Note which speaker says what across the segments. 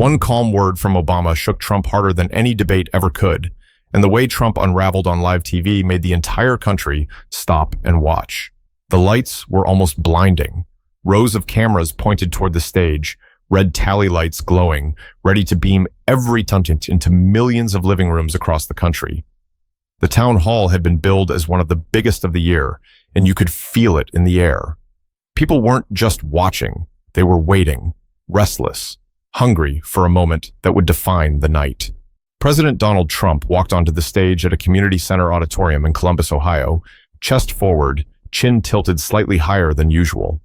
Speaker 1: One calm word from Obama shook Trump harder than any debate ever could, and the way Trump unraveled on live TV made the entire country stop and watch. The lights were almost blinding. Rows of cameras pointed toward the stage, red tally lights glowing, ready to beam every content into millions of living rooms across the country. The town hall had been billed as one of the biggest of the year, and you could feel it in the air. People weren't just watching, they were waiting, restless, hungry for a moment that would define the night. President Donald Trump walked onto the stage at a community center auditorium in Columbus, Ohio, chest forward, chin tilted slightly higher than usual.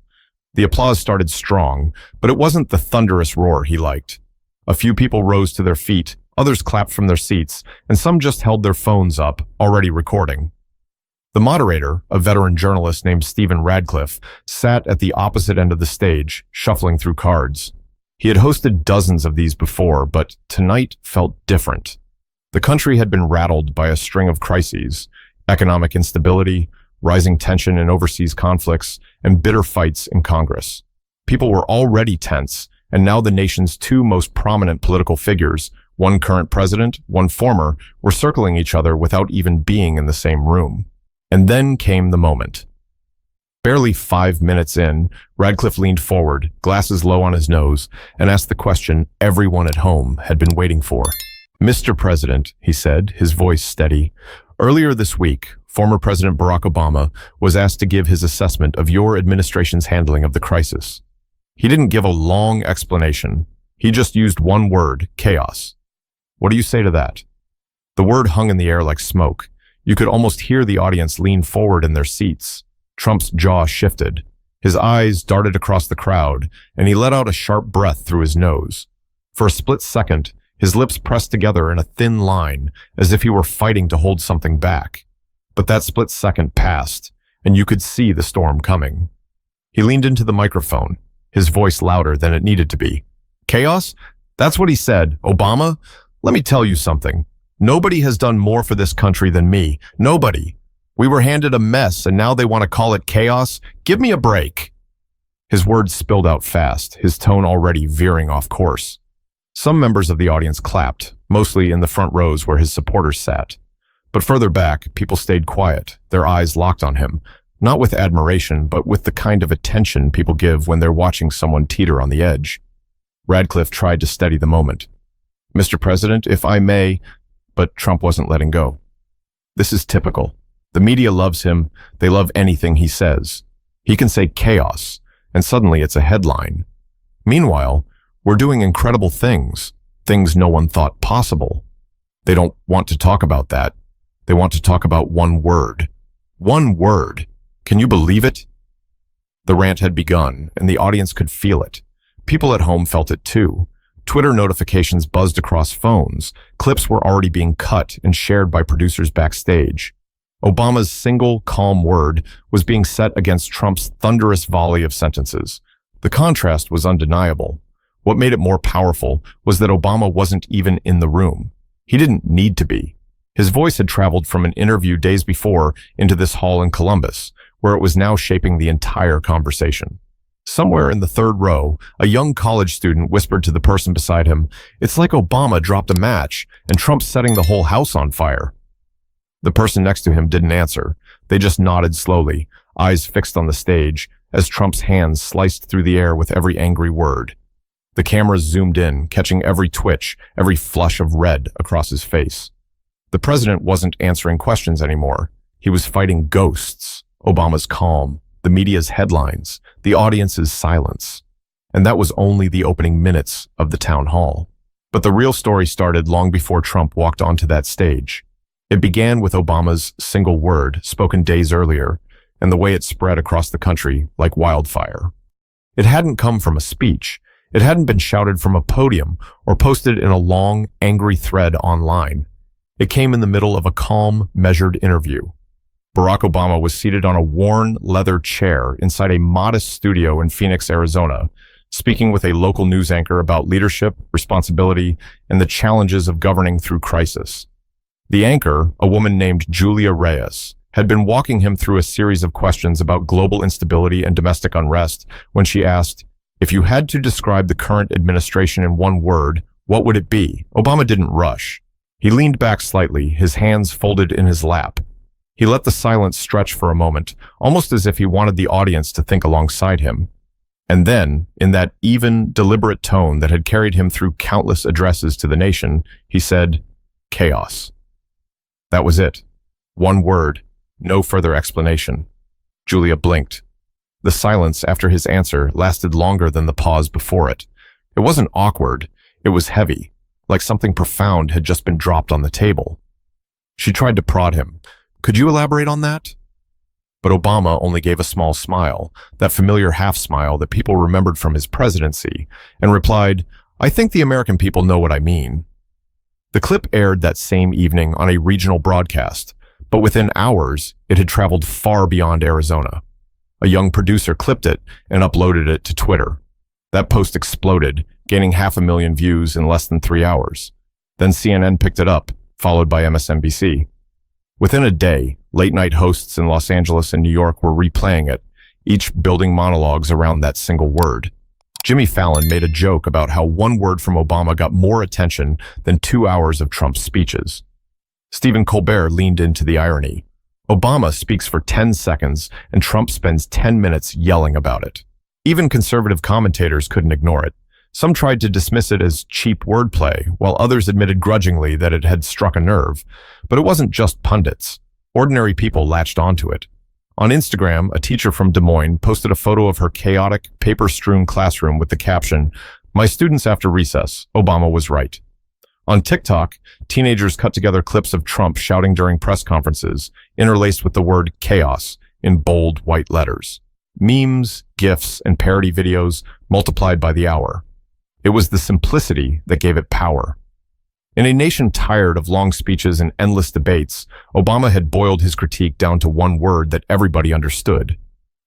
Speaker 1: The applause started strong, but it wasn't the thunderous roar he liked. A few people rose to their feet, others clapped from their seats, and some just held their phones up, already recording. The moderator, a veteran journalist named Stephen Radcliffe, sat at the opposite end of the stage, shuffling through cards. He had hosted dozens of these before, but tonight felt different. The country had been rattled by a string of crises: economic instability, rising tension in overseas conflicts, and bitter fights in Congress. People were already tense, and now the nation's two most prominent political figures, one current president, one former, were circling each other without even being in the same room. And then came the moment. Barely 5 minutes in, Radcliffe leaned forward, glasses low on his nose, and asked the question everyone at home had been waiting for. "Mr. President," he said, his voice steady, "earlier this week, former President Barack Obama was asked to give his assessment of your administration's handling of the crisis. He didn't give a long explanation. He just used one word: chaos. What do you say to that?" The word hung in the air like smoke. You could almost hear the audience lean forward in their seats. Trump's jaw shifted. His eyes darted across the crowd, and he let out a sharp breath through his nose. For a split second, his lips pressed together in a thin line, as if he were fighting to hold something back. But that split second passed, and you could see the storm coming. He leaned into the microphone, his voice louder than it needed to be. "Chaos? That's what he said. Obama? Let me tell you something. Nobody has done more for this country than me. Nobody. We were handed a mess, and now they want to call it chaos? Give me a break." His words spilled out fast, his tone already veering off course. Some members of the audience clapped, mostly in the front rows where his supporters sat. But further back, people stayed quiet, their eyes locked on him, not with admiration, but with the kind of attention people give when they're watching someone teeter on the edge. Radcliffe tried to steady the moment. "Mr. President, if I may," but Trump wasn't letting go. "This is typical. The media loves him. They love anything he says. He can say chaos, and suddenly it's a headline. Meanwhile, we're doing incredible things no one thought possible. They don't want to talk about that. They want to talk about one word. One word. Can you believe it?" The rant had begun, and the audience could feel it. People at home felt it too. Twitter notifications buzzed across phones. Clips were already being cut and shared by producers backstage. Obama's single, calm word was being set against Trump's thunderous volley of sentences. The contrast was undeniable. What made it more powerful was that Obama wasn't even in the room. He didn't need to be. His voice had traveled from an interview days before into this hall in Columbus, where it was now shaping the entire conversation. Somewhere in the third row, a young college student whispered to the person beside him, "It's like Obama dropped a match, and Trump's setting the whole house on fire." The person next to him didn't answer. They just nodded slowly, eyes fixed on the stage, as Trump's hands sliced through the air with every angry word. The cameras zoomed in, catching every twitch, every flush of red across his face. The president wasn't answering questions anymore. He was fighting ghosts, Obama's calm, the media's headlines, the audience's silence. And that was only the opening minutes of the town hall. But the real story started long before Trump walked onto that stage. It began with Obama's single word, spoken days earlier, and the way it spread across the country like wildfire. It hadn't come from a speech. It hadn't been shouted from a podium or posted in a long, angry thread online. It came in the middle of a calm, measured interview. Barack Obama was seated on a worn leather chair inside a modest studio in Phoenix, Arizona, speaking with a local news anchor about leadership, responsibility, and the challenges of governing through crisis. The anchor, a woman named Julia Reyes, had been walking him through a series of questions about global instability and domestic unrest when she asked, If you had to describe the current administration in one word, what would it be? Obama didn't rush. He leaned back slightly, his hands folded in his lap. He let the silence stretch for a moment, almost as if he wanted the audience to think alongside him. And then, in that even, deliberate tone that had carried him through countless addresses to the nation, he said, chaos. That was it. One word, no further explanation. Julia blinked. The silence after his answer lasted longer than the pause before it. It wasn't awkward, it was heavy, like something profound had just been dropped on the table. She tried to prod him. Could you elaborate on that? But Obama only gave a small smile, that familiar half-smile that people remembered from his presidency, and replied, I think the American people know what I mean. The clip aired that same evening on a regional broadcast, but within hours, it had traveled far beyond Arizona. A young producer clipped it and uploaded it to Twitter. That post exploded, gaining 500,000 views in less than 3 hours. Then CNN picked it up, followed by MSNBC. Within a day, late-night hosts in Los Angeles and New York were replaying it, each building monologues around that single word. Jimmy Fallon made a joke about how one word from Obama got more attention than 2 hours of Trump's speeches. Stephen Colbert leaned into the irony. Obama speaks for 10 seconds and Trump spends 10 minutes yelling about it. Even conservative commentators couldn't ignore it. Some tried to dismiss it as cheap wordplay, while others admitted grudgingly that it had struck a nerve. But it wasn't just pundits. Ordinary people latched onto it. On Instagram, a teacher from Des Moines posted a photo of her chaotic, paper-strewn classroom with the caption, "My students after recess, Obama was right." On TikTok, teenagers cut together clips of Trump shouting during press conferences, interlaced with the word chaos in bold white letters. Memes, GIFs, and parody videos multiplied by the hour. It was the simplicity that gave it power. In a nation tired of long speeches and endless debates, Obama had boiled his critique down to one word that everybody understood.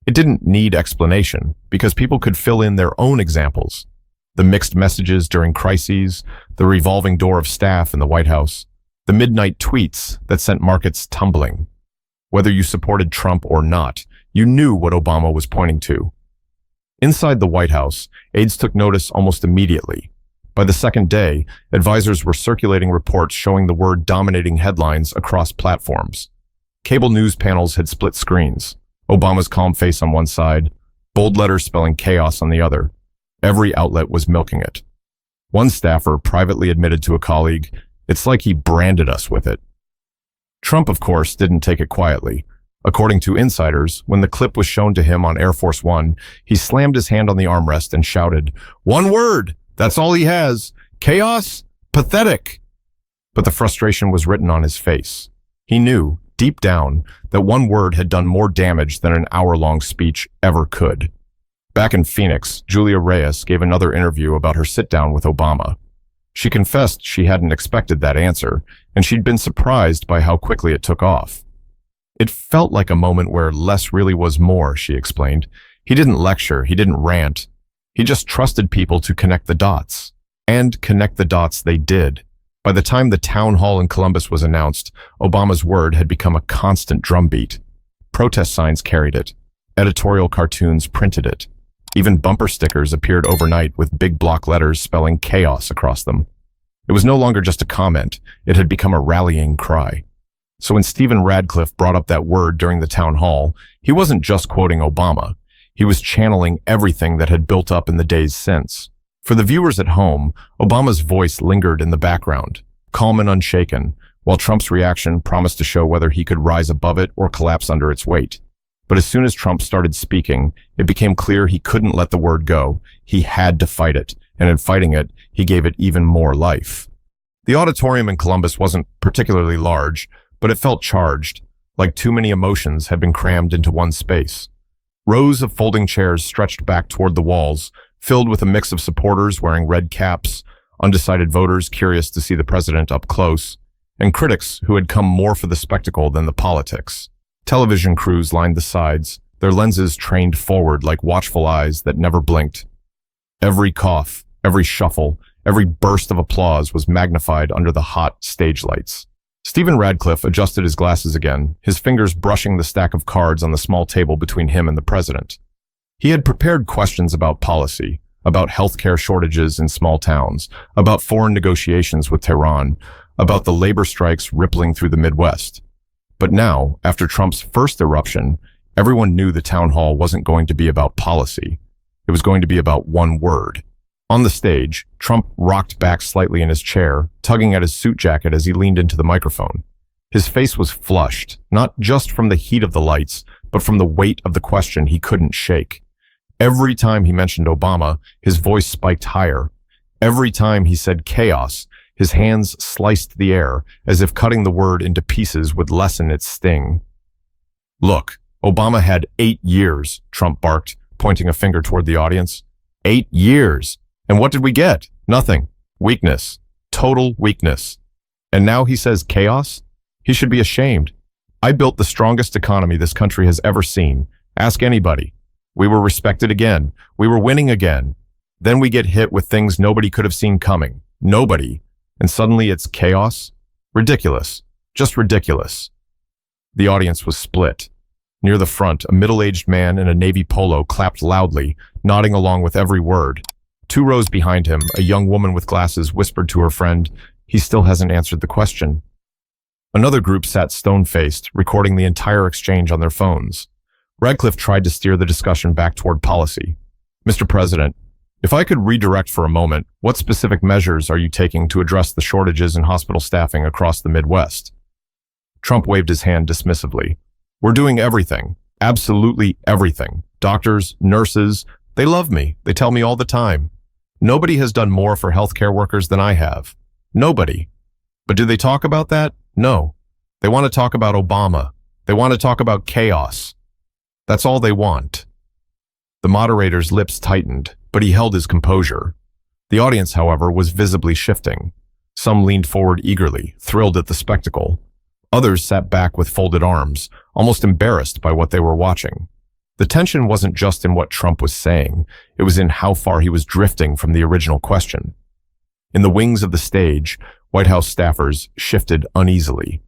Speaker 1: It didn't need explanation, because people could fill in their own examples. The mixed messages during crises, the revolving door of staff in the White House, the midnight tweets that sent markets tumbling. Whether you supported Trump or not, you knew what Obama was pointing to. Inside the White House, aides took notice almost immediately. By the second day, advisors were circulating reports showing the word dominating headlines across platforms. Cable news panels had split screens. Obama's calm face on one side, bold letters spelling chaos on the other. Every outlet was milking it. One staffer privately admitted to a colleague, "It's like he branded us with it." Trump, of course, didn't take it quietly. According to insiders, when the clip was shown to him on Air Force One, he slammed his hand on the armrest and shouted, "One word! That's all he has! Chaos? Pathetic!" But the frustration was written on his face. He knew, deep down, that one word had done more damage than an hour-long speech ever could. Back in Phoenix, Julia Reyes gave another interview about her sit-down with Obama. She confessed she hadn't expected that answer, and she'd been surprised by how quickly it took off. It felt like a moment where less really was more, she explained. He didn't lecture, he didn't rant. He just trusted people to connect the dots. And connect the dots they did. By the time the town hall in Columbus was announced, Obama's word had become a constant drumbeat. Protest signs carried it. Editorial cartoons printed it. Even bumper stickers appeared overnight with big block letters spelling chaos across them. It was no longer just a comment, it had become a rallying cry. So when Stephen Radcliffe brought up that word during the town hall, he wasn't just quoting Obama. He was channeling everything that had built up in the days since. For the viewers at home, Obama's voice lingered in the background, calm and unshaken, while Trump's reaction promised to show whether he could rise above it or collapse under its weight. But as soon as Trump started speaking, it became clear he couldn't let the word go. He had to fight it, and in fighting it, he gave it even more life. The auditorium in Columbus wasn't particularly large, but it felt charged, like too many emotions had been crammed into one space. Rows of folding chairs stretched back toward the walls, filled with a mix of supporters wearing red caps, undecided voters curious to see the president up close, and critics who had come more for the spectacle than the politics. Television crews lined the sides, their lenses trained forward like watchful eyes that never blinked. Every cough, every shuffle, every burst of applause was magnified under the hot stage lights. Stephen Radcliffe adjusted his glasses again, his fingers brushing the stack of cards on the small table between him and the president. He had prepared questions about policy, about healthcare shortages in small towns, about foreign negotiations with Tehran, about the labor strikes rippling through the Midwest. But now, after Trump's first eruption, everyone knew the town hall wasn't going to be about policy. It was going to be about one word. On the stage, Trump rocked back slightly in his chair, tugging at his suit jacket as he leaned into the microphone. His face was flushed, not just from the heat of the lights, but from the weight of the question he couldn't shake. Every time he mentioned Obama, his voice spiked higher. Every time he said chaos, his hands sliced the air, as if cutting the word into pieces would lessen its sting. "Look, Obama had 8 years, Trump barked, pointing a finger toward the audience. 8 years. And what did we get? Nothing. Weakness. Total weakness. And now he says chaos? He should be ashamed. I built the strongest economy this country has ever seen. Ask anybody. We were respected again. We were winning again. Then we get hit with things nobody could have seen coming. Nobody. And suddenly it's chaos? Ridiculous. Just ridiculous." The audience was split. Near the front, a middle-aged man in a navy polo clapped loudly, nodding along with every word. 2 rows behind him, a young woman with glasses whispered to her friend, "He still hasn't answered the question." Another group sat stone-faced, recording the entire exchange on their phones. Radcliffe tried to steer the discussion back toward policy. "Mr. President, if I could redirect for a moment, what specific measures are you taking to address the shortages in hospital staffing across the Midwest?" Trump waved his hand dismissively. "We're doing everything. Absolutely everything. Doctors, nurses, they love me. They tell me all the time. Nobody has done more for healthcare workers than I have. Nobody. But do they talk about that? No. They want to talk about Obama. They want to talk about chaos. That's all they want." The moderator's lips tightened, but he held his composure. The audience, however, was visibly shifting. Some leaned forward eagerly, thrilled at the spectacle. Others sat back with folded arms, almost embarrassed by what they were watching. The tension wasn't just in what Trump was saying, it was in how far he was drifting from the original question. In the wings of the stage, White House staffers shifted uneasily.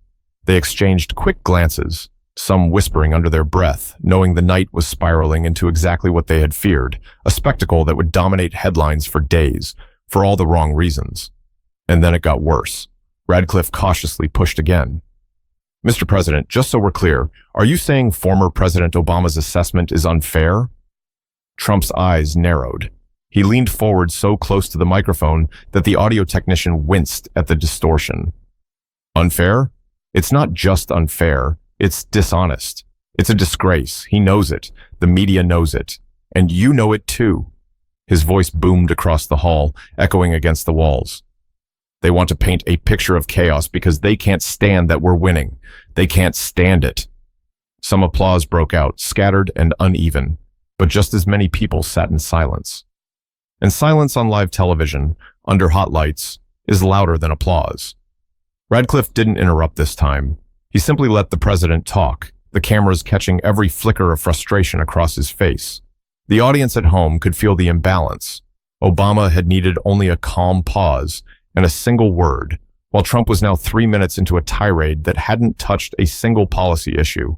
Speaker 1: They exchanged quick glances, some whispering under their breath, knowing the night was spiraling into exactly what they had feared, a spectacle that would dominate headlines for days, for all the wrong reasons. And then it got worse. Radcliffe cautiously pushed again. "Mr. President, just so we're clear, are you saying former President Obama's assessment is unfair?" Trump's eyes narrowed. He leaned forward so close to the microphone that the audio technician winced at the distortion. "Unfair? It's not just unfair. It's dishonest. It's a disgrace. He knows it. The media knows it. And you know it too." His voice boomed across the hall, echoing against the walls. "They want to paint a picture of chaos because they can't stand that we're winning. They can't stand it." Some applause broke out, scattered and uneven, but just as many people sat in silence. And silence on live television, under hot lights, is louder than applause. Radcliffe didn't interrupt this time. He simply let the president talk, the cameras catching every flicker of frustration across his face. The audience at home could feel the imbalance. Obama had needed only a calm pause and a single word, while Trump was now 3 minutes into a tirade that hadn't touched a single policy issue.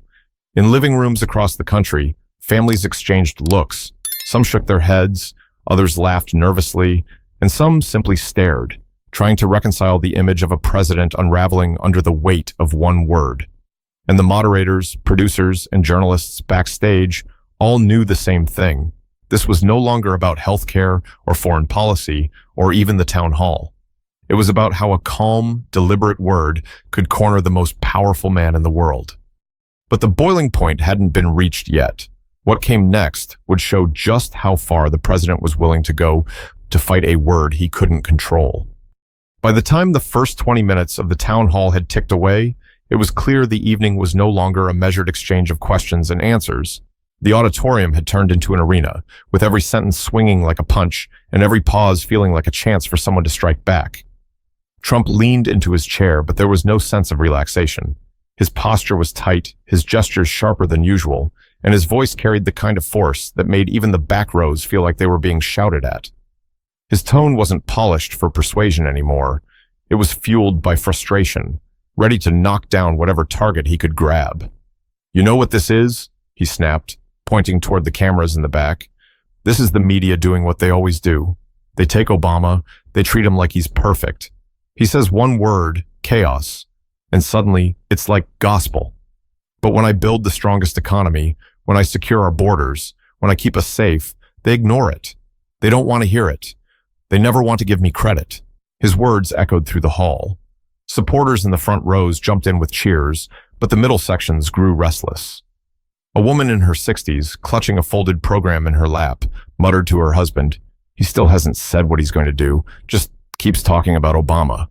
Speaker 1: In living rooms across the country, families exchanged looks. Some shook their heads, others laughed nervously, and some simply stared, trying to reconcile the image of a president unraveling under the weight of one word. And the moderators, producers, and journalists backstage all knew the same thing. This was no longer about healthcare or foreign policy or even the town hall. It was about how a calm, deliberate word could corner the most powerful man in the world. But the boiling point hadn't been reached yet. What came next would show just how far the president was willing to go to fight a word he couldn't control. By the time the first 20 minutes of the town hall had ticked away, it was clear the evening was no longer a measured exchange of questions and answers. The auditorium had turned into an arena, with every sentence swinging like a punch and every pause feeling like a chance for someone to strike back. Trump leaned into his chair, but there was no sense of relaxation. His posture was tight, his gestures sharper than usual, and his voice carried the kind of force that made even the back rows feel like they were being shouted at. His tone wasn't polished for persuasion anymore. It was fueled by frustration, ready to knock down whatever target he could grab. "You know what this is?" he snapped, pointing toward the cameras in the back. This is the media doing what they always do. They take Obama, they treat him like he's perfect. He says one word, chaos, and suddenly it's like gospel. But when I build the strongest economy, when I secure our borders, when I keep us safe, they ignore it. They don't want to hear it. They never want to give me credit. His words echoed through the hall. Supporters in the front rows jumped in with cheers, but the middle sections grew restless. A woman in her 60s, clutching a folded program in her lap, muttered to her husband, "He still hasn't said what he's going to do, just keeps talking about Obama."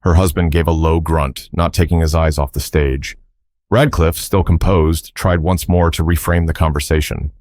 Speaker 1: Her husband gave a low grunt, not taking his eyes off the stage. Radcliffe, still composed, tried once more to reframe the conversation.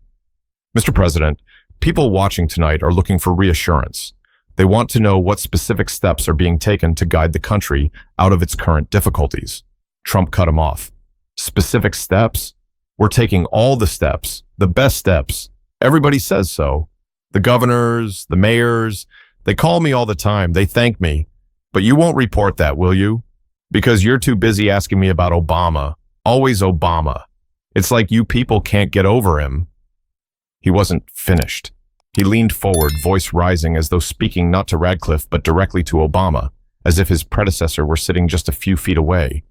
Speaker 1: "Mr. President, people watching tonight are looking for reassurance. They want to know what specific steps are being taken to guide the country out of its current difficulties." Trump cut him off. "Specific steps? We're taking all the steps, the best steps. Everybody says so. The governors, the mayors, they call me all the time. They thank me. But you won't report that, will you? Because you're too busy asking me about Obama. Always Obama. It's like you people can't get over him." He wasn't finished. He leaned forward, voice rising as though speaking not to Radcliffe but directly to Obama, as if his predecessor were sitting just a few feet away.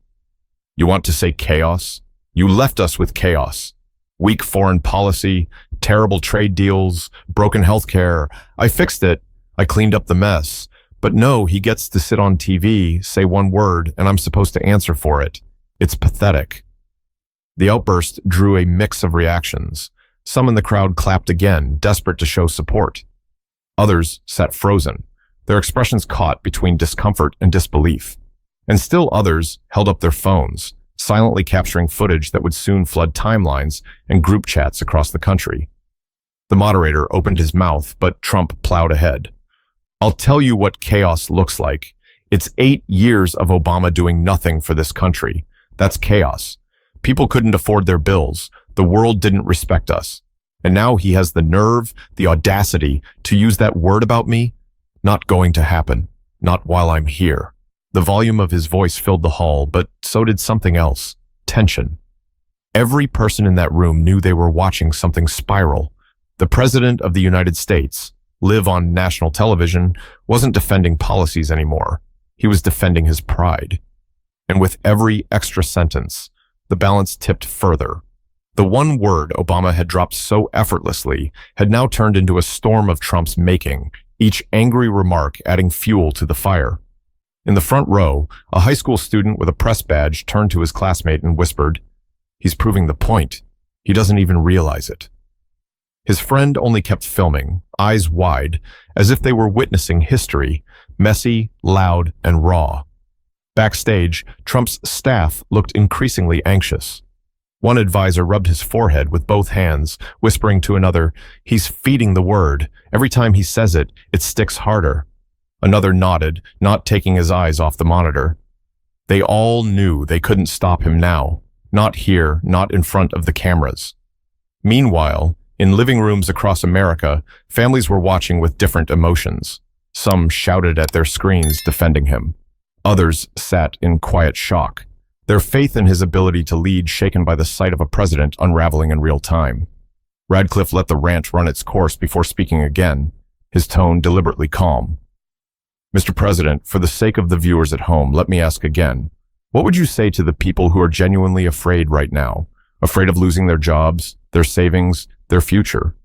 Speaker 1: "You want to say chaos? You left us with chaos. Weak foreign policy, terrible trade deals, broken healthcare. I fixed it. I cleaned up the mess. But no, he gets to sit on TV, say one word, and I'm supposed to answer for it. It's pathetic." The outburst drew a mix of reactions. Some in the crowd clapped again, desperate to show support. Others sat frozen, their expressions caught between discomfort and disbelief. And still others held up their phones, silently capturing footage that would soon flood timelines and group chats across the country. The moderator opened his mouth, but Trump plowed ahead. "I'll tell you what chaos looks like. It's 8 years of Obama doing nothing for this country. That's chaos. People couldn't afford their bills. The world didn't respect us. And now he has the nerve, the audacity to use that word about me? Not going to happen. Not while I'm here." The volume of his voice filled the hall, but so did something else. Tension. Every person in that room knew they were watching something spiral. The President of the United States, live on national television, wasn't defending policies anymore. He was defending his pride. And with every extra sentence, the balance tipped further. The one word Obama had dropped so effortlessly had now turned into a storm of Trump's making, each angry remark adding fuel to the fire. In the front row, a high school student with a press badge turned to his classmate and whispered, "He's proving the point. He doesn't even realize it." His friend only kept filming, eyes wide, as if they were witnessing history, messy, loud, and raw. Backstage, Trump's staff looked increasingly anxious. One advisor rubbed his forehead with both hands, whispering to another, "He's feeding the word. Every time he says it, it sticks harder." Another nodded, not taking his eyes off the monitor. They all knew they couldn't stop him now. Not here, not in front of the cameras. Meanwhile, in living rooms across America, families were watching with different emotions. Some shouted at their screens, defending him. Others sat in quiet shock, their faith in his ability to lead shaken by the sight of a president unraveling in real time. Radcliffe let the rant run its course before speaking again, his tone deliberately calm. "Mr. President, for the sake of the viewers at home, let me ask again. What would you say to the people who are genuinely afraid right now? Afraid of losing their jobs, their savings, their future?"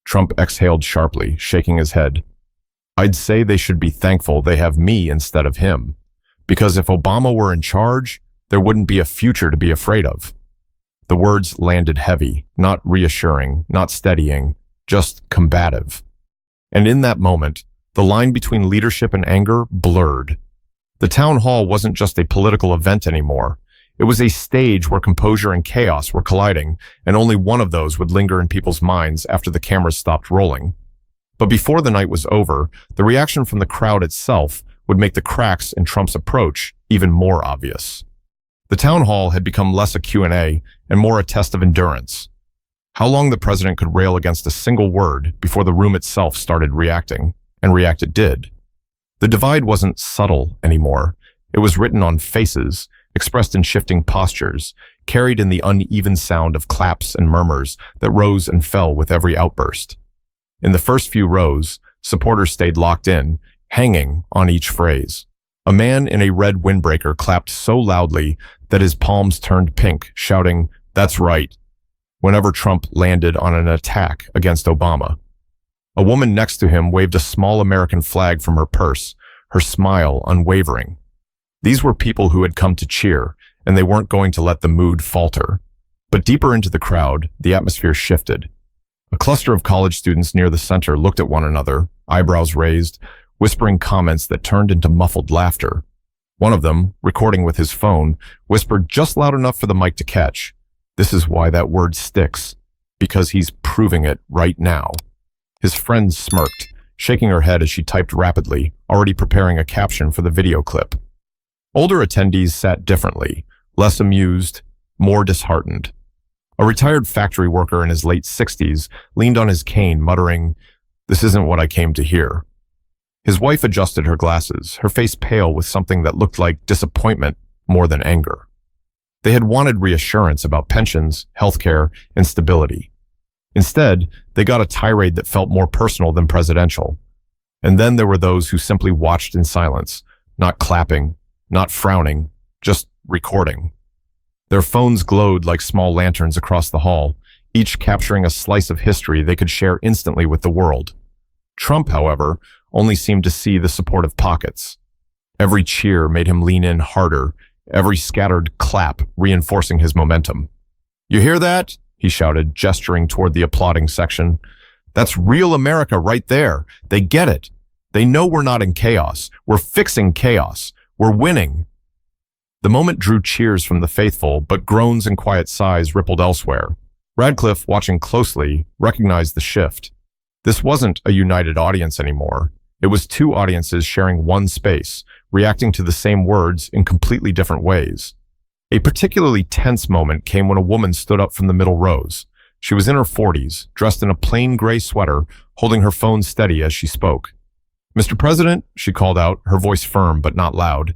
Speaker 1: Trump exhaled sharply, shaking his head. "I'd say they should be thankful they have me instead of him. Because if Obama were in charge, there wouldn't be a future to be afraid of." The words landed heavy, not reassuring, not steadying, just combative. And in that moment, the line between leadership and anger blurred. The town hall wasn't just a political event anymore. It was a stage where composure and chaos were colliding, and only one of those would linger in people's minds after the cameras stopped rolling. But before the night was over, the reaction from the crowd itself would make the cracks in Trump's approach even more obvious. The town hall had become less a Q&A and more a test of endurance. How long the president could rail against a single word before the room itself started reacting. And react it did. The divide wasn't subtle anymore. It was written on faces, expressed in shifting postures, carried in the uneven sound of claps and murmurs that rose and fell with every outburst. In the first few rows, supporters stayed locked in, hanging on each phrase. A man in a red windbreaker clapped so loudly that his palms turned pink, shouting, "That's right," whenever Trump landed on an attack against Obama. A woman next to him waved a small American flag from her purse, her smile unwavering. These were people who had come to cheer, and they weren't going to let the mood falter. But deeper into the crowd, the atmosphere shifted. A cluster of college students near the center looked at one another, eyebrows raised, whispering comments that turned into muffled laughter. One of them, recording with his phone, whispered just loud enough for the mic to catch, "This is why that word sticks, because he's proving it right now." His friend smirked, shaking her head as she typed rapidly, already preparing a caption for the video clip. Older attendees sat differently, less amused, more disheartened. A retired factory worker in his late 60s leaned on his cane, muttering, "This isn't what I came to hear." His wife adjusted her glasses, her face pale with something that looked like disappointment more than anger. They had wanted reassurance about pensions, healthcare, and stability. Instead, they got a tirade that felt more personal than presidential. And then there were those who simply watched in silence, not clapping, not frowning, just recording. Their phones glowed like small lanterns across the hall, each capturing a slice of history they could share instantly with the world. Trump, however, only seemed to see the supportive pockets. Every cheer made him lean in harder, every scattered clap reinforcing his momentum. "You hear that?" he shouted, gesturing toward the applauding section. "That's real America right there. They get it. They know we're not in chaos. We're fixing chaos. We're winning." The moment drew cheers from the faithful, but groans and quiet sighs rippled elsewhere. Radcliffe, watching closely, recognized the shift. This wasn't a united audience anymore. It was two audiences sharing one space, reacting to the same words in completely different ways. A particularly tense moment came when a woman stood up from the middle rows. She was in her 40s, dressed in a plain gray sweater, holding her phone steady as she spoke. "Mr. President," she called out, her voice firm but not loud,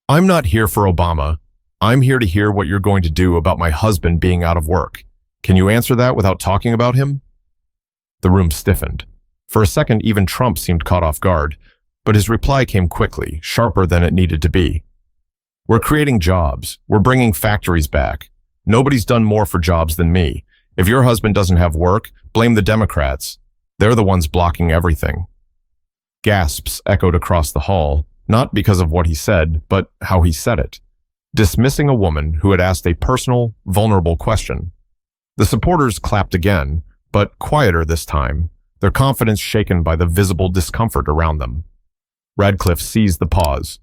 Speaker 1: "I'm not here for Obama. I'm here to hear what you're going to do about my husband being out of work. Can you answer that without talking about him?" The room stiffened. For a second, even Trump seemed caught off guard, but his reply came quickly, sharper than it needed to be. "We're creating jobs. We're bringing factories back. Nobody's done more for jobs than me. If your husband doesn't have work, blame the Democrats. They're the ones blocking everything." Gasps echoed across the hall, not because of what he said, but how he said it, dismissing a woman who had asked a personal, vulnerable question. The supporters clapped again, but quieter this time, their confidence shaken by the visible discomfort around them. Radcliffe seized the pause.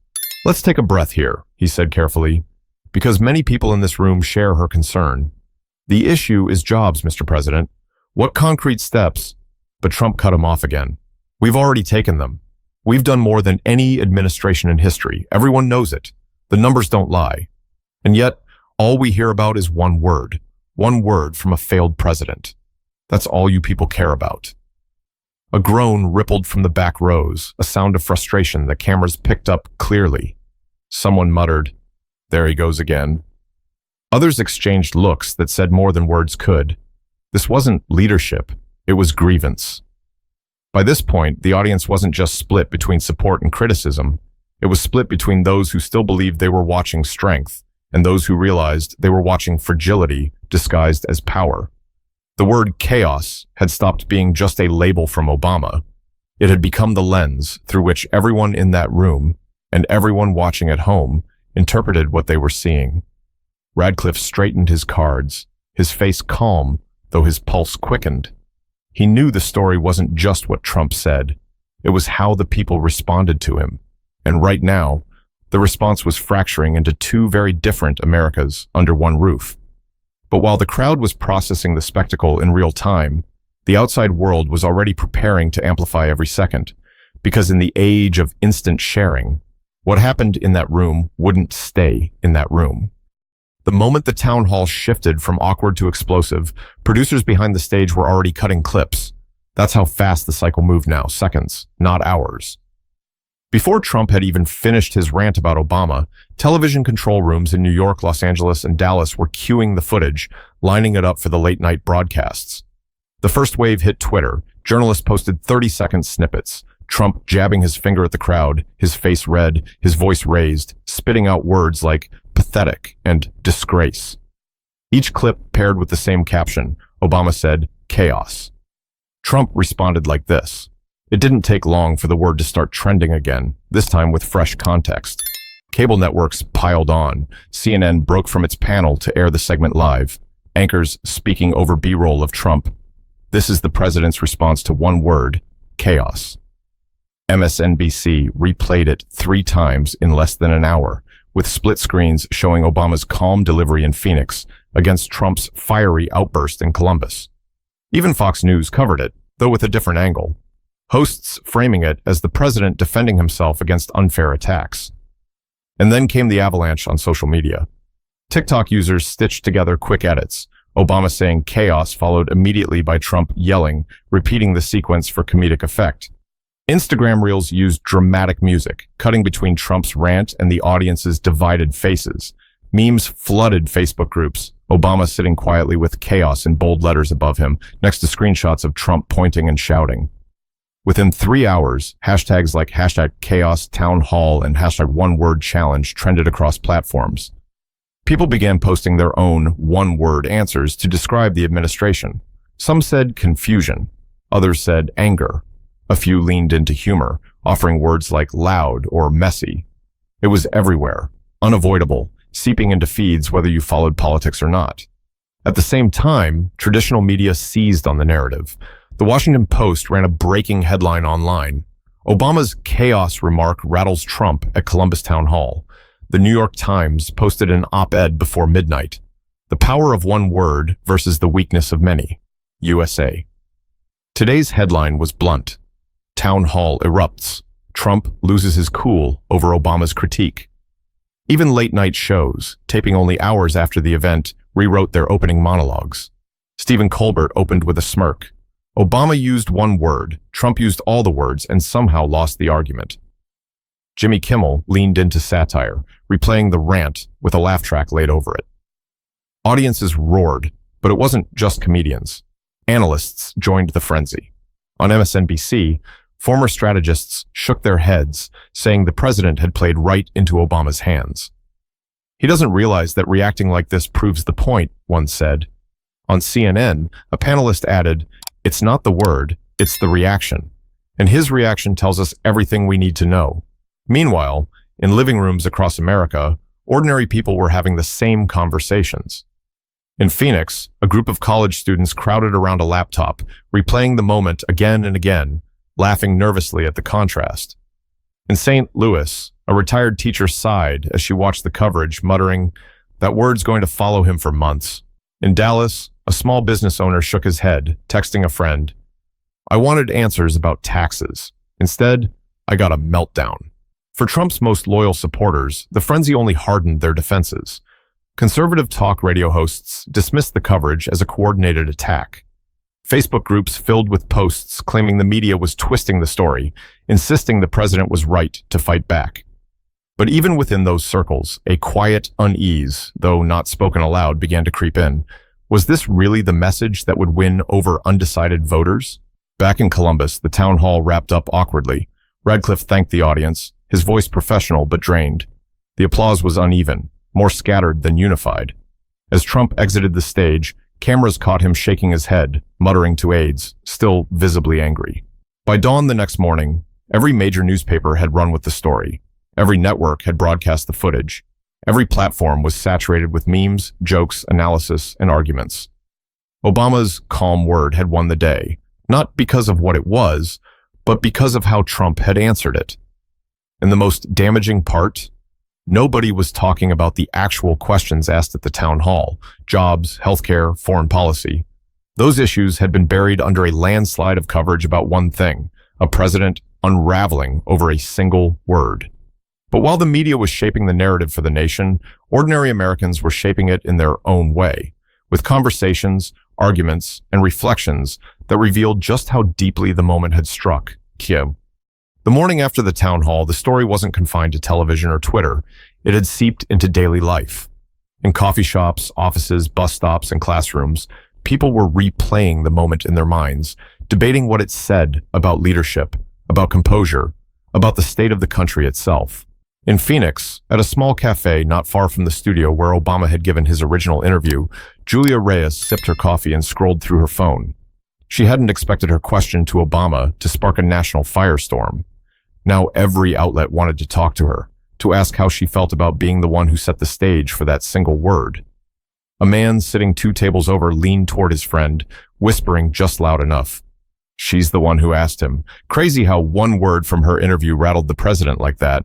Speaker 1: "Let's take a breath here," he said carefully, "because many people in this room share her concern. The issue is jobs, Mr. President. What concrete steps?" But Trump cut him off again. "We've already taken them. We've done more than any administration in history. Everyone knows it. The numbers don't lie. And yet, all we hear about is one word from a failed president. That's all you people care about." A groan rippled from the back rows, a sound of frustration that cameras picked up clearly. Someone muttered, "There he goes again." Others exchanged looks that said more than words could. This wasn't leadership, it was grievance. By this point, the audience wasn't just split between support and criticism. It was split between those who still believed they were watching strength and those who realized they were watching fragility disguised as power. The word chaos had stopped being just a label from Obama. It had become the lens through which everyone in that room and everyone watching at home interpreted what they were seeing. Radcliffe straightened his cards, his face calm, though his pulse quickened. He knew the story wasn't just what Trump said. It was how the people responded to him. And right now, the response was fracturing into two very different Americas under one roof. But while the crowd was processing the spectacle in real time, the outside world was already preparing to amplify every second, because in the age of instant sharing, what happened in that room wouldn't stay in that room. The moment the town hall shifted from awkward to explosive, producers behind the stage were already cutting clips. That's how fast the cycle moved now, seconds, not hours. Before Trump had even finished his rant about Obama, television control rooms in New York, Los Angeles, and Dallas were queuing the footage, lining it up for the late-night broadcasts. The first wave hit Twitter. Journalists posted 30-second snippets. Trump jabbing his finger at the crowd, his face red, his voice raised, spitting out words like pathetic and disgrace. Each clip paired with the same caption. Obama said, chaos. Trump responded like this. It didn't take long for the word to start trending again, this time with fresh context. Cable networks piled on. CNN broke from its panel to air the segment live. Anchors speaking over B-roll of Trump. This is the president's response to one word, chaos. MSNBC replayed it 3 times in less than an hour, with split screens showing Obama's calm delivery in Phoenix against Trump's fiery outburst in Columbus. Even Fox News covered it, though with a different angle. Hosts framing it as the president defending himself against unfair attacks. And then came the avalanche on social media. TikTok users stitched together quick edits, Obama saying chaos followed immediately by Trump yelling, repeating the sequence for comedic effect. Instagram Reels used dramatic music, cutting between Trump's rant and the audience's divided faces. Memes flooded Facebook groups, Obama sitting quietly with chaos in bold letters above him, next to screenshots of Trump pointing and shouting. Within 3 hours, hashtags like #ChaosTownHall and #OneWordChallenge trended across platforms. People began posting their own one-word answers to describe the administration. Some said confusion. Others said anger. A few leaned into humor, offering words like loud or messy. It was everywhere, unavoidable, seeping into feeds whether you followed politics or not. At the same time, traditional media seized on the narrative. The Washington Post ran a breaking headline online. Obama's chaos remark rattles Trump at Columbus Town Hall. The New York Times posted an op-ed before midnight. The power of one word versus the weakness of many. USA. Today's headline was blunt. Town Hall erupts. Trump loses his cool over Obama's critique. Even late-night shows, taping only hours after the event, rewrote their opening monologues. Stephen Colbert opened with a smirk. Obama used one word, Trump used all the words, and somehow lost the argument. Jimmy Kimmel leaned into satire, replaying the rant with a laugh track laid over it. Audiences roared, but it wasn't just comedians. Analysts joined the frenzy. On MSNBC, former strategists shook their heads, saying the president had played right into Obama's hands. He doesn't realize that reacting like this proves the point, one said. On CNN, a panelist added, it's not the word, it's the reaction. And his reaction tells us everything we need to know. Meanwhile, in living rooms across America, ordinary people were having the same conversations. In Phoenix, a group of college students crowded around a laptop, replaying the moment again and again, laughing nervously at the contrast. In St. Louis, a retired teacher sighed as she watched the coverage, muttering, that word's going to follow him for months. In Dallas, a small business owner shook his head, texting a friend, I wanted answers about taxes. Instead, I got a meltdown. For Trump's most loyal supporters, the frenzy only hardened their defenses. Conservative talk radio hosts dismissed the coverage as a coordinated attack. Facebook groups filled with posts claiming the media was twisting the story, insisting the president was right to fight back. But even within those circles, a quiet unease, though not spoken aloud, began to creep in. Was this really the message that would win over undecided voters? Back in Columbus, the town hall wrapped up awkwardly. Radcliffe thanked the audience, his voice professional but drained. The applause was uneven, more scattered than unified. As Trump exited the stage, cameras caught him shaking his head, muttering to aides, still visibly angry. By dawn the next morning, every major newspaper had run with the story. Every network had broadcast the footage. Every platform was saturated with memes, jokes, analysis, and arguments. Obama's calm word had won the day, not because of what it was, but because of how Trump had answered it. And the most damaging part? Nobody was talking about the actual questions asked at the town hall: jobs, healthcare, foreign policy. Those issues had been buried under a landslide of coverage about one thing: a president unraveling over a single word. But while the media was shaping the narrative for the nation, ordinary Americans were shaping it in their own way, with conversations, arguments, and reflections that revealed just how deeply the moment had struck Kiev. The morning after the town hall, the story wasn't confined to television or Twitter. It had seeped into daily life. In coffee shops, offices, bus stops, and classrooms, people were replaying the moment in their minds, debating what it said about leadership, about composure, about the state of the country itself. In Phoenix, at a small cafe not far from the studio where Obama had given his original interview, Julia Reyes sipped her coffee and scrolled through her phone. She hadn't expected her question to Obama to spark a national firestorm. Now every outlet wanted to talk to her, to ask how she felt about being the one who set the stage for that single word. A man sitting 2 tables over leaned toward his friend, whispering just loud enough. She's the one who asked him. Crazy how one word from her interview rattled the president like that.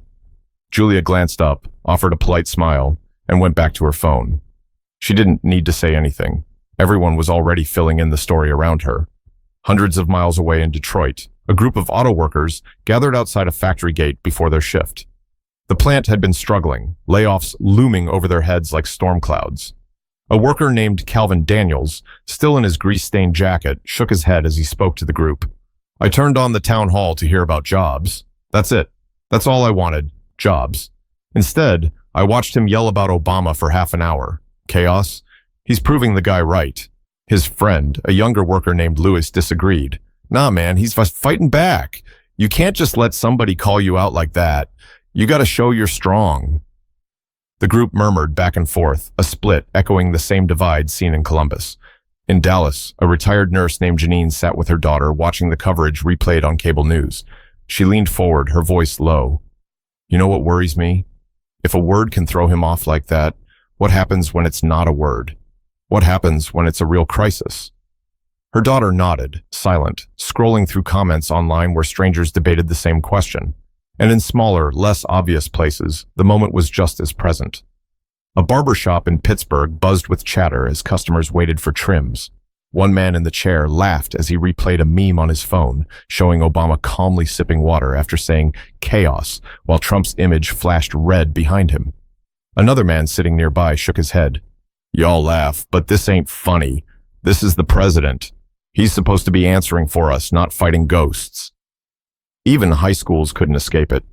Speaker 1: Julia glanced up, offered a polite smile, and went back to her phone. She didn't need to say anything. Everyone was already filling in the story around her. Hundreds of miles away in Detroit, a group of auto workers gathered outside a factory gate before their shift. The plant had been struggling, layoffs looming over their heads like storm clouds. A worker named Calvin Daniels, still in his grease-stained jacket, shook his head as he spoke to the group. I turned on the town hall to hear about jobs. That's it. That's all I wanted. Jobs. Instead, I watched him yell about Obama for half an hour. Chaos? He's proving the guy right. His friend, a younger worker named Lewis, disagreed. Nah, man, he's fighting back. You can't just let somebody call you out like that. You gotta show you're strong. The group murmured back and forth, a split echoing the same divide seen in Columbus. In Dallas, a retired nurse named Janine sat with her daughter watching the coverage replayed on cable news. She leaned forward, her voice low. You know what worries me? If a word can throw him off like that, what happens when it's not a word? What happens when it's a real crisis? Her daughter nodded, silent, scrolling through comments online where strangers debated the same question. And in smaller, less obvious places, the moment was just as present. A barber shop in Pittsburgh buzzed with chatter as customers waited for trims. One man in the chair laughed as he replayed a meme on his phone, showing Obama calmly sipping water after saying chaos, while Trump's image flashed red behind him. Another man sitting nearby shook his head. Y'all laugh, but this ain't funny. This is the president. He's supposed to be answering for us, not fighting ghosts. Even high schools couldn't escape it.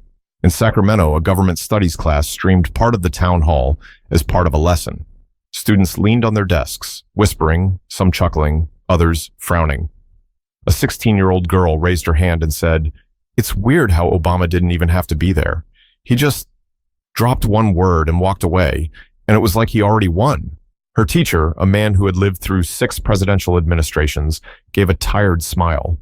Speaker 1: In Sacramento, a government studies class streamed part of the town hall as part of a lesson. Students leaned on their desks, whispering, some chuckling, others frowning. A 16-year-old girl raised her hand and said, "It's weird how Obama didn't even have to be there. He just dropped one word and walked away, and it was like he already won." Her teacher, a man who had lived through 6 presidential administrations, gave a tired smile.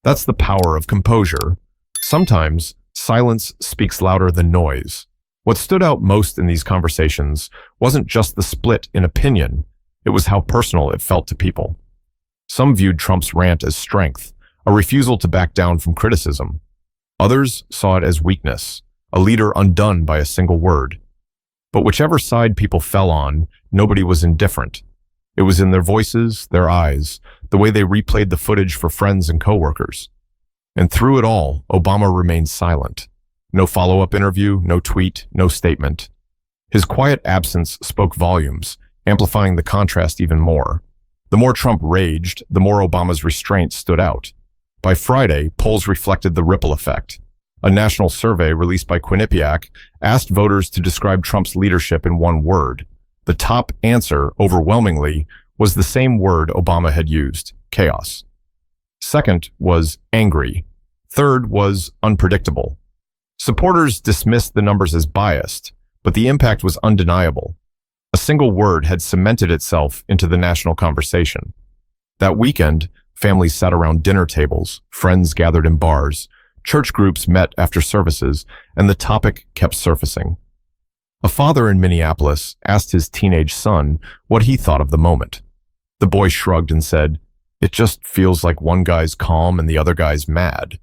Speaker 1: That's the power of composure. Sometimes, silence speaks louder than noise. What stood out most in these conversations wasn't just the split in opinion, it was how personal it felt to people. Some viewed Trump's rant as strength, a refusal to back down from criticism. Others saw it as weakness, a leader undone by a single word. But whichever side people fell on, nobody was indifferent. It was in their voices, their eyes, the way they replayed the footage for friends and coworkers. And through it all, Obama remained silent. No follow-up interview, no tweet, no statement. His quiet absence spoke volumes, amplifying the contrast even more. The more Trump raged, the more Obama's restraint stood out. By Friday, polls reflected the ripple effect. A national survey released by Quinnipiac asked voters to describe Trump's leadership in one word. The top answer, overwhelmingly, was the same word Obama had used, chaos. Second was angry. Third was unpredictable. Supporters dismissed the numbers as biased, but the impact was undeniable. A single word had cemented itself into the national conversation. That weekend, families sat around dinner tables, friends gathered in bars, church groups met after services, and the topic kept surfacing. A father in Minneapolis asked his teenage son what he thought of the moment. The boy shrugged and said, "It just feels like one guy's calm and the other guy's mad."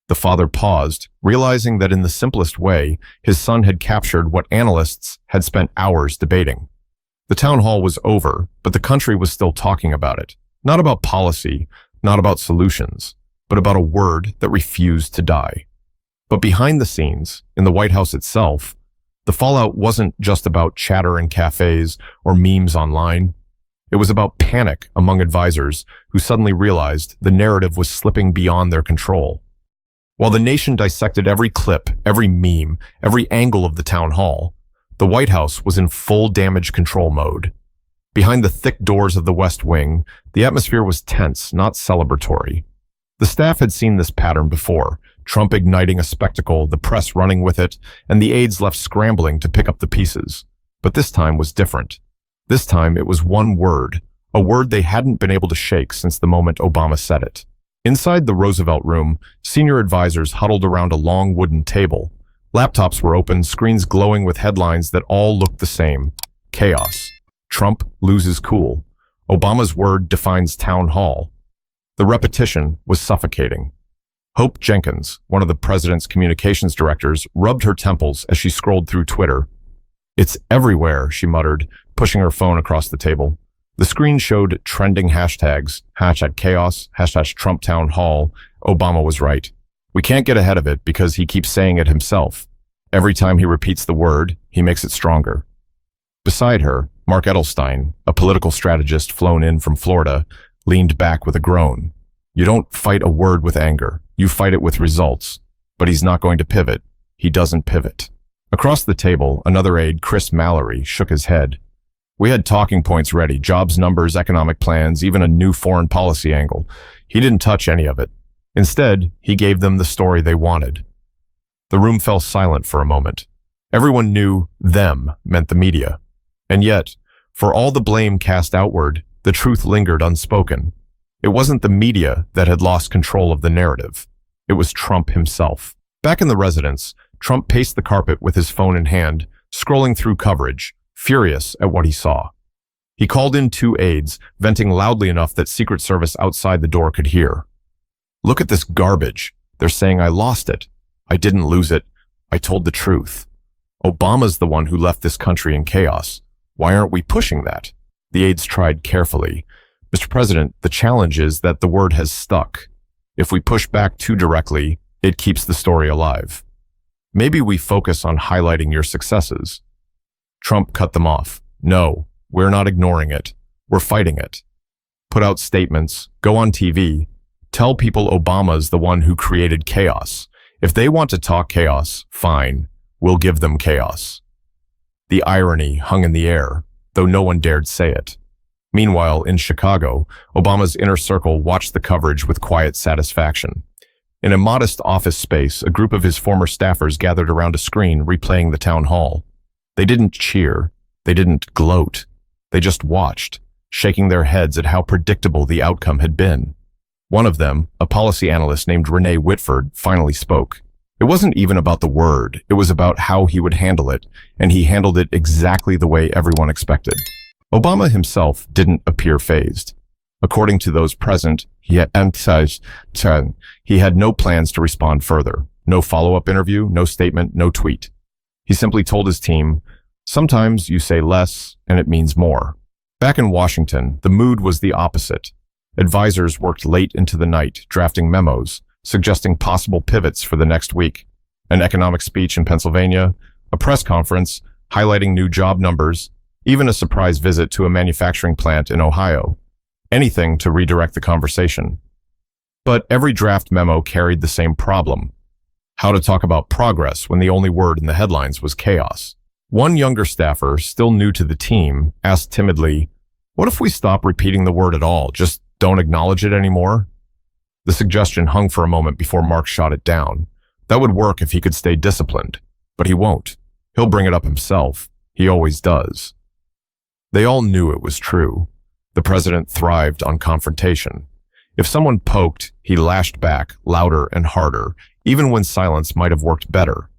Speaker 1: The father paused, realizing that in the simplest way, his son had captured what analysts had spent hours debating. The town hall was over, but the country was still talking about it. Not about policy, not about solutions, but about a word that refused to die. But behind the scenes, in the White House itself, the fallout wasn't just about chatter in cafes or memes online. It was about panic among advisors who suddenly realized the narrative was slipping beyond their control. While the nation dissected every clip, every meme, every angle of the town hall, the White House was in full damage control mode. Behind the thick doors of the West Wing, the atmosphere was tense, not celebratory. The staff had seen this pattern before, Trump igniting a spectacle, the press running with it, and the aides left scrambling to pick up the pieces. But this time was different. This time it was one word, a word they hadn't been able to shake since the moment Obama said it. Inside the Roosevelt Room, senior advisors huddled around a long wooden table. Laptops were open, screens glowing with headlines that all looked the same. Chaos. Trump loses cool. Obama's word defines town hall. The repetition was suffocating. Hope Jenkins, one of the president's communications directors, rubbed her temples as she scrolled through Twitter. "It's everywhere," she muttered, pushing her phone across the table. The screen showed trending hashtags, #chaos, #Trump Town Hall. Obama was right. We can't get ahead of it because he keeps saying it himself. Every time he repeats the word, he makes it stronger. Beside her, Mark Edelstein, a political strategist flown in from Florida, leaned back with a groan. You don't fight a word with anger. You fight it with results. But he's not going to pivot. He doesn't pivot. Across the table, another aide, Chris Mallory, shook his head. We had talking points ready, jobs numbers, economic plans, even a new foreign policy angle. He didn't touch any of it. Instead, he gave them the story they wanted. The room fell silent for a moment. Everyone knew them meant the media. And yet, for all the blame cast outward, the truth lingered unspoken. It wasn't the media that had lost control of the narrative. It was Trump himself. Back in the residence, Trump paced the carpet with his phone in hand, scrolling through coverage, furious at what he saw. He called in 2 aides, venting loudly enough that Secret Service outside the door could hear. Look at this garbage. They're saying I lost it. I didn't lose it. I told the truth. Obama's the one who left this country in chaos. Why aren't we pushing that? The aides tried carefully. Mr. President, the challenge is that the word has stuck. If we push back too directly, it keeps the story alive. Maybe we focus on highlighting your successes. Trump cut them off. No, we're not ignoring it. We're fighting it. Put out statements, go on TV, tell people Obama's the one who created chaos. If they want to talk chaos, fine, we'll give them chaos. The irony hung in the air, though no one dared say it. Meanwhile, in Chicago, Obama's inner circle watched the coverage with quiet satisfaction. In a modest office space, a group of his former staffers gathered around a screen replaying the town hall. They didn't cheer. They didn't gloat. They just watched, shaking their heads at how predictable the outcome had been. One of them, a policy analyst named Renee Whitford, finally spoke. It wasn't even about the word. It was about how he would handle it, and he handled it exactly the way everyone expected. Obama himself didn't appear fazed. According to those present, he had no plans to respond further. No follow-up interview, no statement, no tweet. He simply told his team, sometimes you say less and it means more. Back in Washington, the mood was the opposite. Advisors worked late into the night, drafting memos, suggesting possible pivots for the next week. An economic speech in Pennsylvania, a press conference highlighting new job numbers, even a surprise visit to a manufacturing plant in Ohio. Anything to redirect the conversation. But every draft memo carried the same problem. How to talk about progress when the only word in the headlines was chaos. One younger staffer, still new to the team, asked timidly, what if we stop repeating the word at all, just don't acknowledge it anymore? The suggestion hung for a moment before Mark shot it down. That would work if he could stay disciplined, but he won't. He'll bring it up himself. He always does. They all knew it was true. The president thrived on confrontation. If someone poked, he lashed back, louder and harder, even when silence might have worked better.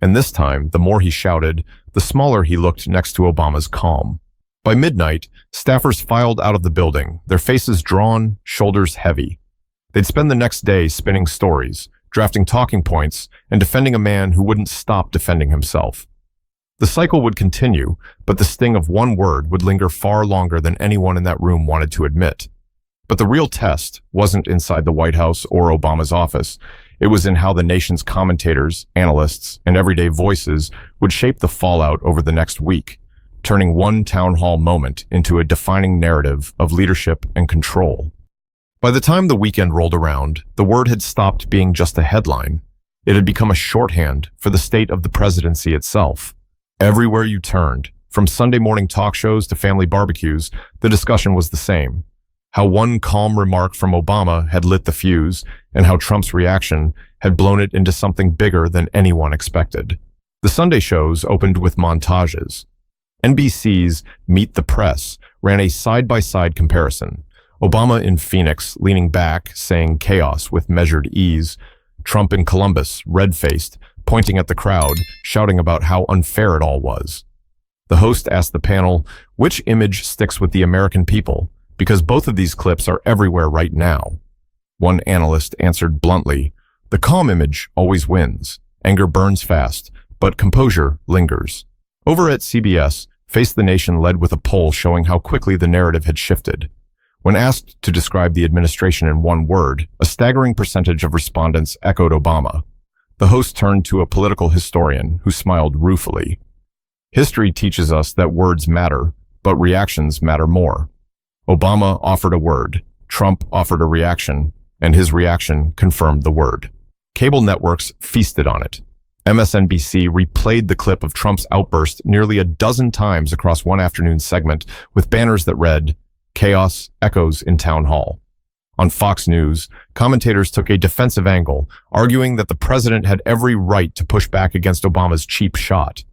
Speaker 1: And this time, the more he shouted, the smaller he looked next to Obama's calm. By midnight, staffers filed out of the building, their faces drawn, shoulders heavy. They'd spend the next day spinning stories, drafting talking points, and defending a man who wouldn't stop defending himself. The cycle would continue, but the sting of one word would linger far longer than anyone in that room wanted to admit. But the real test wasn't inside the White House or Obama's office. It was in how the nation's commentators, analysts, and everyday voices would shape the fallout over the next week, turning one town hall moment into a defining narrative of leadership and control. By the time the weekend rolled around, the word had stopped being just a headline. It had become a shorthand for the state of the presidency itself. Everywhere you turned, from Sunday morning talk shows to family barbecues, the discussion was the same. How one calm remark from Obama had lit the fuse, and how Trump's reaction had blown it into something bigger than anyone expected. The Sunday shows opened with montages. NBC's Meet the Press ran a side-by-side comparison. Obama in Phoenix, leaning back, saying chaos with measured ease. Trump in Columbus, red-faced, pointing at the crowd, shouting about how unfair it all was. The host asked the panel, which image sticks with the American people? Because both of these clips are everywhere right now. One analyst answered bluntly, the calm image always wins. Anger burns fast, but composure lingers. Over at CBS, Face the Nation led with a poll showing how quickly the narrative had shifted. When asked to describe the administration in one word, a staggering percentage of respondents echoed Obama. The host turned to a political historian who smiled ruefully. History teaches us that words matter, but reactions matter more. Obama offered a word, Trump offered a reaction, and his reaction confirmed the word. Cable networks feasted on it. MSNBC replayed the clip of Trump's outburst nearly a dozen times across one afternoon segment with banners that read, Chaos echoes in town hall. On Fox News, commentators took a defensive angle, arguing that the president had every right to push back against Obama's cheap shot.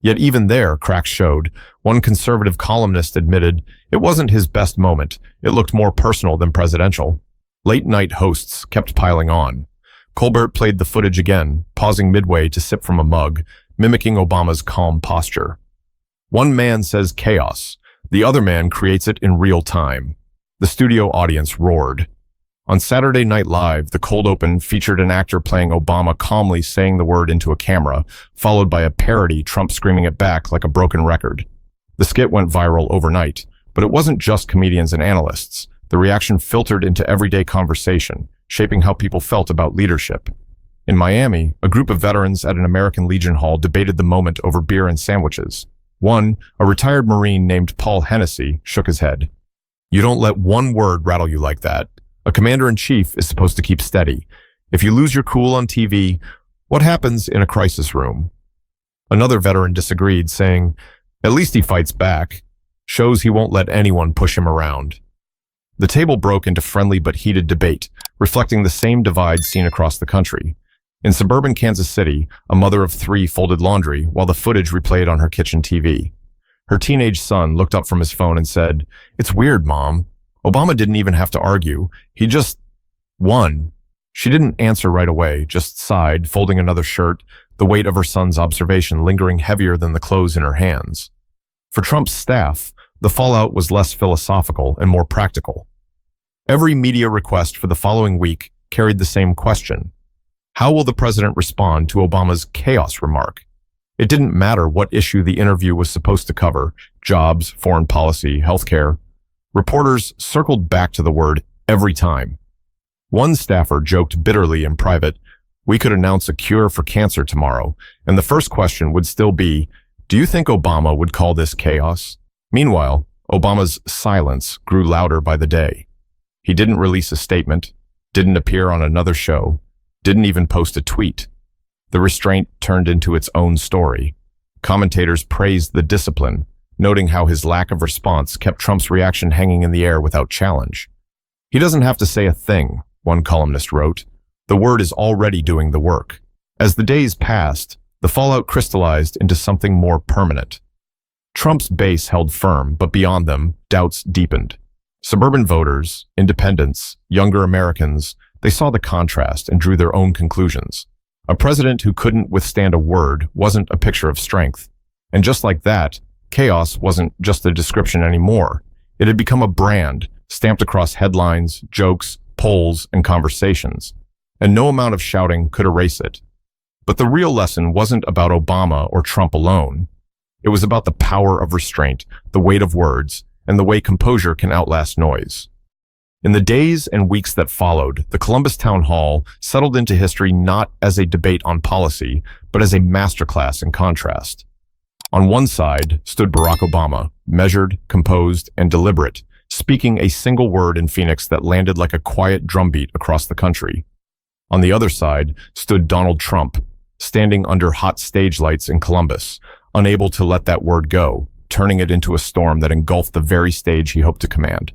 Speaker 1: Yet even there, cracks showed. One conservative columnist admitted it wasn't his best moment. It looked more personal than presidential. Late-night hosts kept piling on. Colbert played the footage again, pausing midway to sip from a mug, mimicking Obama's calm posture. One man says chaos. The other man creates it in real time. The studio audience roared. On Saturday Night Live, the cold open featured an actor playing Obama calmly saying the word into a camera, followed by a parody Trump screaming it back like a broken record. The skit went viral overnight, but it wasn't just comedians and analysts. The reaction filtered into everyday conversation, shaping how people felt about leadership. In Miami, a group of veterans at an American Legion Hall debated the moment over beer and sandwiches. One, a retired Marine named Paul Hennessy, shook his head. You don't let one word rattle you like that. A commander-in-chief is supposed to keep steady. If you lose your cool on TV, what happens in a crisis room? Another veteran disagreed, saying, at least he fights back. Shows he won't let anyone push him around. The table broke into friendly but heated debate, reflecting the same divide seen across the country. In suburban Kansas City, a mother of 3 folded laundry while the footage replayed on her kitchen TV. Her teenage son looked up from his phone and said, "It's weird, Mom. Obama didn't even have to argue. He just won." She didn't answer right away, just sighed, folding another shirt, the weight of her son's observation lingering heavier than the clothes in her hands. For Trump's staff, the fallout was less philosophical and more practical. Every media request for the following week carried the same question. How will the president respond to Obama's chaos remark? It didn't matter what issue the interview was supposed to cover, jobs, foreign policy, healthcare. Reporters circled back to the word every time. One staffer joked bitterly in private, we could announce a cure for cancer tomorrow, and the first question would still be, do you think Obama would call this chaos? Meanwhile, Obama's silence grew louder by the day. He didn't release a statement, didn't appear on another show, didn't even post a tweet. The restraint turned into its own story. Commentators praised the discipline, noting how his lack of response kept Trump's reaction hanging in the air without challenge. He doesn't have to say a thing, one columnist wrote. The word is already doing the work. As the days passed, the fallout crystallized into something more permanent. Trump's base held firm, but beyond them, doubts deepened. Suburban voters, independents, younger Americans, they saw the contrast and drew their own conclusions. A president who couldn't withstand a word wasn't a picture of strength. And just like that, chaos wasn't just a description anymore. It had become a brand, stamped across headlines, jokes, polls, and conversations. And no amount of shouting could erase it. But the real lesson wasn't about Obama or Trump alone. It was about the power of restraint, the weight of words, and the way composure can outlast noise. In the days and weeks that followed, the Columbus Town Hall settled into history not as a debate on policy, but as a masterclass in contrast. On one side stood Barack Obama, measured, composed, and deliberate, speaking a single word in Phoenix that landed like a quiet drumbeat across the country. On the other side stood Donald Trump, standing under hot stage lights in Columbus, unable to let that word go, turning it into a storm that engulfed the very stage he hoped to command.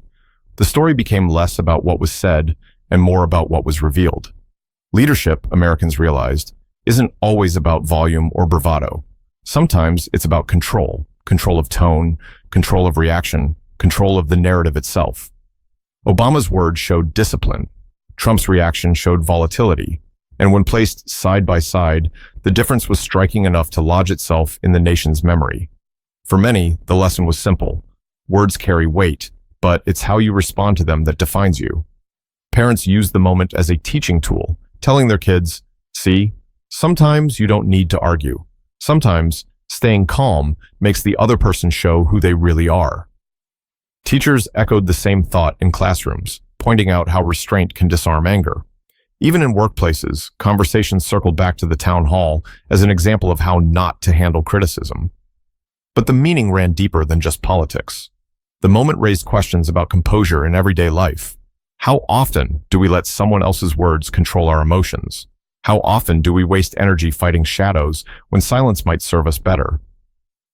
Speaker 1: The story became less about what was said and more about what was revealed. Leadership, Americans realized, isn't always about volume or bravado. Sometimes it's about control, control of tone, control of reaction, control of the narrative itself. Obama's words showed discipline. Trump's reaction showed volatility. And when placed side by side, the difference was striking enough to lodge itself in the nation's memory. For many, the lesson was simple. Words carry weight, but it's how you respond to them that defines you. Parents use the moment as a teaching tool, telling their kids, see, sometimes you don't need to argue. Sometimes staying calm makes the other person show who they really are. Teachers echoed the same thought in classrooms, pointing out how restraint can disarm anger. Even in workplaces, conversations circled back to the town hall as an example of how not to handle criticism. But the meaning ran deeper than just politics. The moment raised questions about composure in everyday life. How often do we let someone else's words control our emotions? How often do we waste energy fighting shadows when silence might serve us better?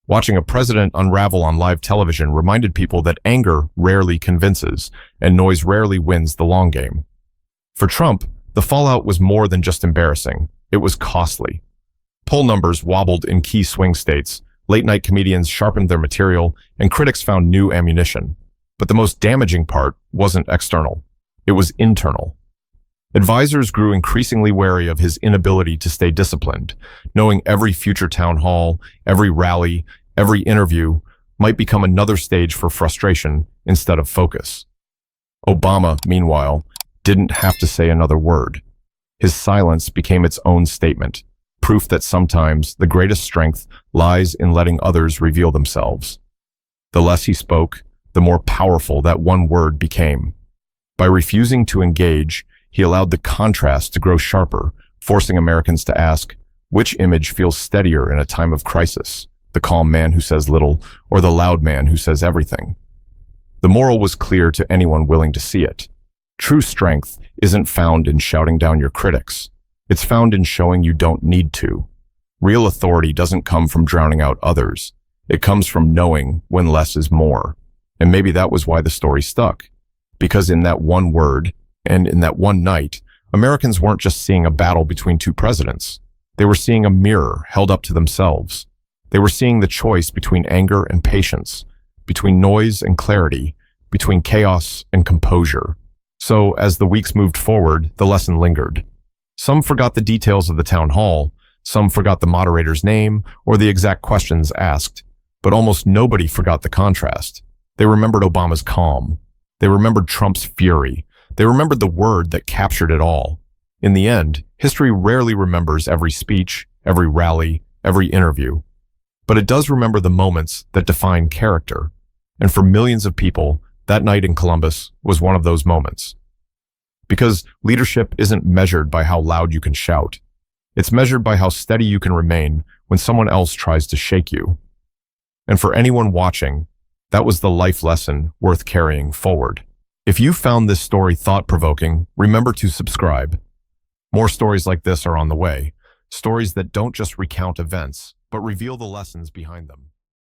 Speaker 1: Watching a president unravel on live television reminded people that anger rarely convinces, and noise rarely wins the long game. For Trump, the fallout was more than just embarrassing. It was costly. Poll numbers wobbled in key swing states, late-night comedians sharpened their material, and critics found new ammunition. But the most damaging part wasn't external. It was internal. Advisors grew increasingly wary of his inability to stay disciplined, knowing every future town hall, every rally, every interview might become another stage for frustration instead of focus. Obama, meanwhile, didn't have to say another word. His silence became its own statement, proof that sometimes the greatest strength lies in letting others reveal themselves. The less he spoke, the more powerful that one word became. By refusing to engage, he allowed the contrast to grow sharper, forcing Americans to ask, which image feels steadier in a time of crisis? The calm man who says little, or the loud man who says everything? The moral was clear to anyone willing to see it. True strength isn't found in shouting down your critics. It's found in showing you don't need to. Real authority doesn't come from drowning out others. It comes from knowing when less is more. And maybe that was why the story stuck. Because in that one word, and in that one night, Americans weren't just seeing a battle between two presidents. They were seeing a mirror held up to themselves. They were seeing the choice between anger and patience, between noise and clarity, between chaos and composure. So, as the weeks moved forward, the lesson lingered. Some forgot the details of the town hall, some forgot the moderator's name or the exact questions asked, but almost nobody forgot the contrast. They remembered Obama's calm. They remembered Trump's fury. They remembered the word that captured it all. In the end, history rarely remembers every speech, every rally, every interview. But it does remember the moments that define character. And for millions of people, that night in Columbus was one of those moments. Because leadership isn't measured by how loud you can shout. It's measured by how steady you can remain when someone else tries to shake you. And for anyone watching, that was the life lesson worth carrying forward. If you found this story thought-provoking, remember to subscribe. More stories like this are on the way. Stories that don't just recount events, but reveal the lessons behind them.